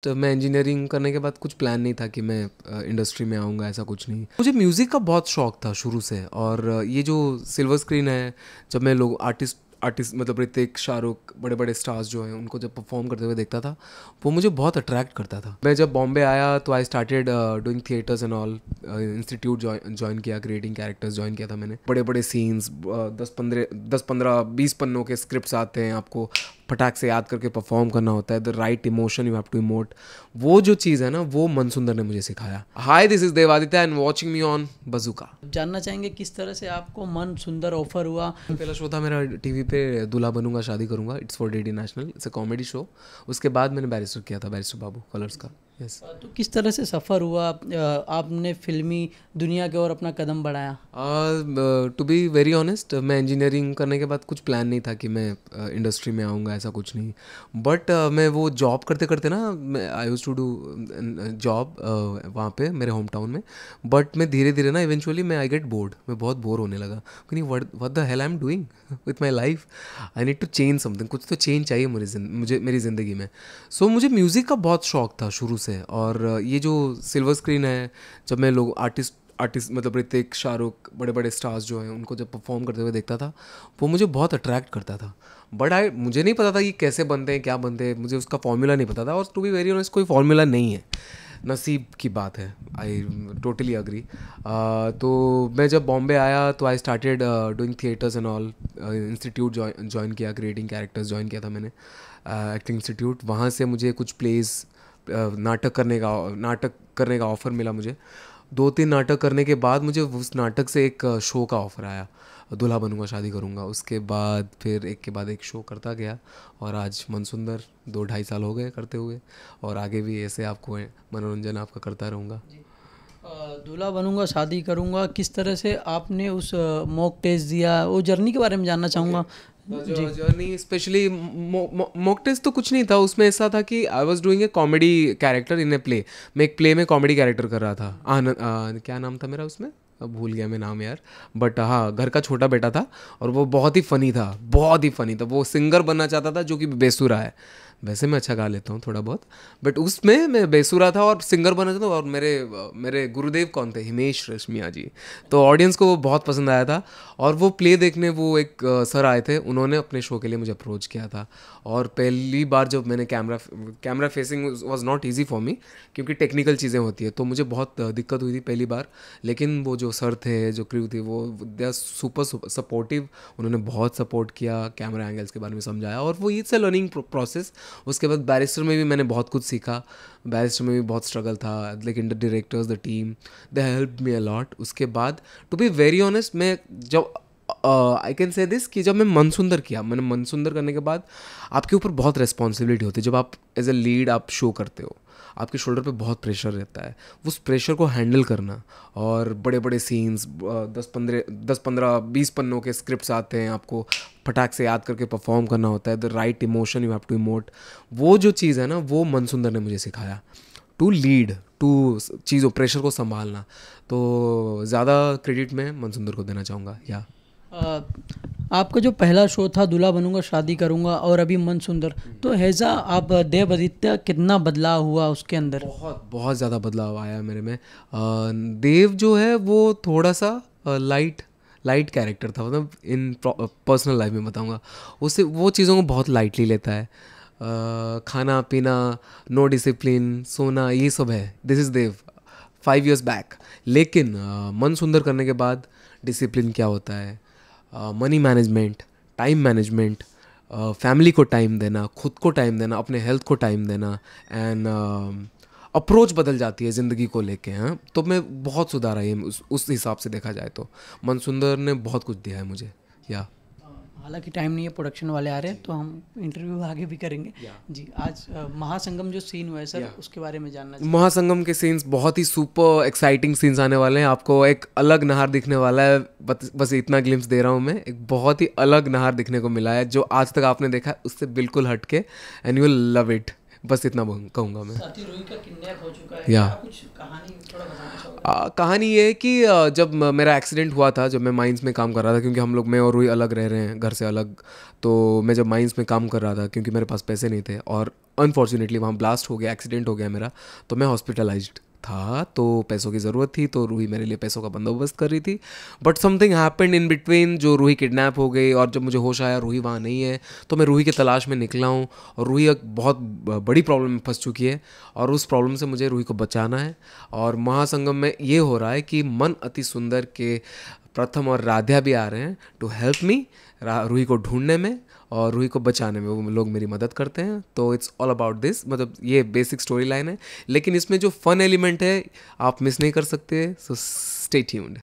तो मैं इंजीनियरिंग करने के बाद कुछ प्लान नहीं था कि मैं इंडस्ट्री में आऊँगा, ऐसा कुछ नहीं। मुझे म्यूज़िक का बहुत शौक था शुरू से, और ये जो सिल्वर स्क्रीन है, जब मैं लोग आर्टिस्ट आर्टिस्ट मतलब ऋतिक, शाहरुख, बड़े बड़े स्टार्स जो हैं उनको जब परफॉर्म करते हुए देखता था, वो मुझे बहुत अट्रैक्ट करता था। मैं जब बॉम्बे आया तो I started doing theatres and all, institute join किया, क्रिएटिंग कैरेक्टर्स ज्वाइन किया था मैंने। बड़े बड़े सीन्स, 10-15-20 पन्नों के स्क्रिप्ट्स आते हैं, आपको फटाक से याद करके परफॉर्म करना होता है, the right emotion you have to emote. वो जो चीज़ है ना, वो मनसुंदर ने मुझे सिखाया। Hi, this is Devaditya and watching me on Bazooka. जानना चाहेंगे किस तरह से आपको मन सुंदर ऑफर हुआ। पहला शो था मेरा टीवी पे, दूल्हा बनूंगा शादी करूंगा, it's for DD national, it's a comedy show. उसके बाद मैंने बैरिस्टर किया था, बैरिस्टर बाबू कलर्स का। यस। तो किस तरह से सफ़र हुआ, आपने फिल्मी दुनिया की ओर अपना कदम बढ़ाया। टू बी वेरी ऑनेस्ट, मैं इंजीनियरिंग करने के बाद कुछ प्लान नहीं था कि मैं इंडस्ट्री में आऊँगा, ऐसा कुछ नहीं। बट मैं वो जॉब करते करते ना, मैं I used to do job वहाँ पे मेरे होम टाउन में। बट मैं धीरे धीरे ना, इवेंचुअली मैं आई गेट बोर्ड, मैं बहुत बोर होने लगा कि what the hell I am doing with my life. I need to change something, कुछ तो चेंज चाहिए मुझे मेरी ज़िंदगी में। सो मुझे म्यूज़िक का बहुत शौक था शुरू से, और ये जो सिल्वर स्क्रीन है, जब मैं लोग आर्टिस्ट मतलब ऋतिक, शाहरुख, बड़े बड़े स्टार्स जो हैं उनको जब परफॉर्म करते हुए देखता था, वो मुझे बहुत अट्रैक्ट करता था। बट मुझे नहीं पता था कि कैसे बनते हैं, क्या बनते हैं, मुझे उसका फॉर्मूला नहीं पता था। और टू बी वेरी ऑनेस्ट, कोई फॉर्मूला नहीं है, नसीब की बात है। I totally agree. तो मैं जब बॉम्बे आया तो I started doing theatres and all, institute join किया, क्रिएटिंग कैरेक्टर्स ज्वाइन किया था मैंने, एक्टिंग इंस्टीट्यूट। वहाँ से मुझे कुछ प्लेस, नाटक करने का ऑफ़र मिला मुझे। 2-3 नाटक करने के बाद मुझे उस नाटक से एक शो का ऑफ़र आया, दूल्हा बनूंगा शादी करूंगा। उसके बाद फिर एक के बाद एक शो करता गया, और आज मनसुंदर 2-2.5 साल हो गए करते हुए, और आगे भी ऐसे आपको मनोरंजन आपका करता रहूँगा। दूल्हा बनूंगा शादी करूंगा, किस तरह से आपने उस मॉक टेस्ट दिया, वो जर्नी के बारे में जानना चाहूँगा। जी। जर्नी स्पेशली मॉक टेस्ट तो कुछ नहीं था उसमें। ऐसा था कि I was doing a comedy character in a play. मैं एक प्ले में कॉमेडी कैरेक्टर कर रहा था। आनंद, क्या नाम था मेरा उसमें, अब भूल गया मैं नाम यार। बट हाँ, घर का छोटा बेटा था, और वो बहुत ही फ़नी था, बहुत ही फ़नी था। वो सिंगर बनना चाहता था, जो कि बेसुरा है। वैसे मैं अच्छा गा लेता हूँ थोड़ा बहुत, बट उसमें मैं बेसुरा था और सिंगर बनना चाहता था। और मेरे गुरुदेव कौन थे, हिमेश रेशमिया जी। तो ऑडियंस को वो बहुत पसंद आया था, और वो प्ले देखने वो एक सर आए थे, उन्होंने अपने शो के लिए मुझे अप्रोच किया था। और पहली बार जब मैंने camera facing was not easy for me, क्योंकि टेक्निकल चीज़ें होती है, तो मुझे बहुत दिक्कत हुई थी पहली बार। लेकिन वो जो सर थे, जो क्रू थी, वो दे आर सुपर सपोर्टिव। उन्होंने बहुत सपोर्ट किया, कैमरा एंगल्स के बारे में समझाया, और वो इट्स अ लर्निंग प्रोसेस। उसके बाद बैरिस्टर में भी मैंने बहुत कुछ सीखा। बैरिस्टर में भी बहुत स्ट्रगल था, लेकिन the directors, the team, they help me a lot. उसके बाद टू बी वेरी ऑनेस्ट, मैं जब आई कैन से दिस कि जब मैंने मनसुंदर करने के बाद आपके ऊपर बहुत रिस्पॉन्सिबिलिटी होती है। जब आप एज ए लीड आप शो करते हो, आपके शोल्डर पे बहुत प्रेशर रहता है। उस प्रेशर को हैंडल करना, और बड़े बड़े सीन्स, 10-15-20 पन्नों के स्क्रिप्ट्स आते हैं, आपको फटाक से याद करके परफॉर्म करना होता है, the right emotion you have to emote. वो जो चीज़ है ना, वो मनसुंदर ने मुझे सिखाया, टू लीड, टू चीज़ों प्रेशर को संभालना। तो ज़्यादा क्रेडिट मैं मनसुंदर को देना चाहूँगा। या अ, आपका जो पहला शो था दूल्हा बनूंगा शादी करूंगा, और अभी मन सुंदर, तो हैज़ा आप देवआदित्य कितना बदलाव हुआ उसके अंदर। बहुत बहुत ज़्यादा बदलाव आया मेरे में। देव जो है वो थोड़ा सा लाइट कैरेक्टर था, मतलब इन पर्सनल लाइफ में बताऊंगा, उससे वो चीज़ों को बहुत लाइटली लेता है। खाना पीना, नो डिसिप्लिन, सोना, ये सब है। This is Dev 5 years back. लेकिन मन सुंदर करने के बाद डिसिप्लिन क्या होता है, money management, time management, family को टाइम देना, खुद को टाइम देना, अपने हेल्थ को टाइम देना, एंड अप्रोच बदल जाती है ज़िंदगी को लेके। हाँ, तो मैं बहुत सुधारा है उस हिसाब से देखा जाए तो। मनसुंदर ने बहुत कुछ दिया है मुझे। या हालांकि टाइम नहीं है, प्रोडक्शन वाले आ रहे हैं, तो हम इंटरव्यू आगे भी करेंगे। जी, आज महासंगम जो सीन हुआ है सर, उसके बारे में जानना चाहिए। महासंगम के सीन्स बहुत ही सुपर एक्साइटिंग सीन्स आने वाले हैं। आपको एक अलग नहार दिखने वाला है। बस इतना ग्लिम्स दे रहा हूँ मैं। एक बहुत ही अलग नहार दिखने को मिला है, जो आज तक आपने देखा है उससे बिल्कुल हटके, and you will love it. बस इतना कहूँगा मैं। साथी रूही का किडनैप हो चुका है, या कुछ कहानी थोड़ा बताना चाहोगे। कहानी ये है कि जब मेरा एक्सीडेंट हुआ था, जब मैं माइंस में काम कर रहा था, क्योंकि हम लोग, मैं और रूही अलग रह रहे हैं घर से अलग। तो मैं जब माइंस में काम कर रहा था, क्योंकि मेरे पास पैसे नहीं थे, और अनफॉर्चुनेटली वहाँ ब्लास्ट हो गया, एक्सीडेंट हो गया मेरा, तो मैं हॉस्पिटलाइज्ड था, तो पैसों की ज़रूरत थी, तो रूही मेरे लिए पैसों का बंदोबस्त कर रही थी। But something happened in between, जो रूही किडनैप हो गई, और जब मुझे होश आया रूही वहाँ नहीं है, तो मैं रूही की तलाश में निकला हूँ, और रूही एक बहुत बड़ी प्रॉब्लम में फंस चुकी है, और उस प्रॉब्लम से मुझे रूही को बचाना है। और महासंगम में ये हो रहा है कि मन अति सुंदर के प्रथम और राध्या भी आ रहे हैं टू हेल्प मी रूही को ढूंढने में और रूही को बचाने में, वो लोग मेरी मदद करते हैं। तो इट्स ऑल अबाउट दिस, मतलब ये बेसिक स्टोरी लाइन है, लेकिन इसमें जो फन एलिमेंट है आप मिस नहीं कर सकते, सो स्टे ट्यून्ड।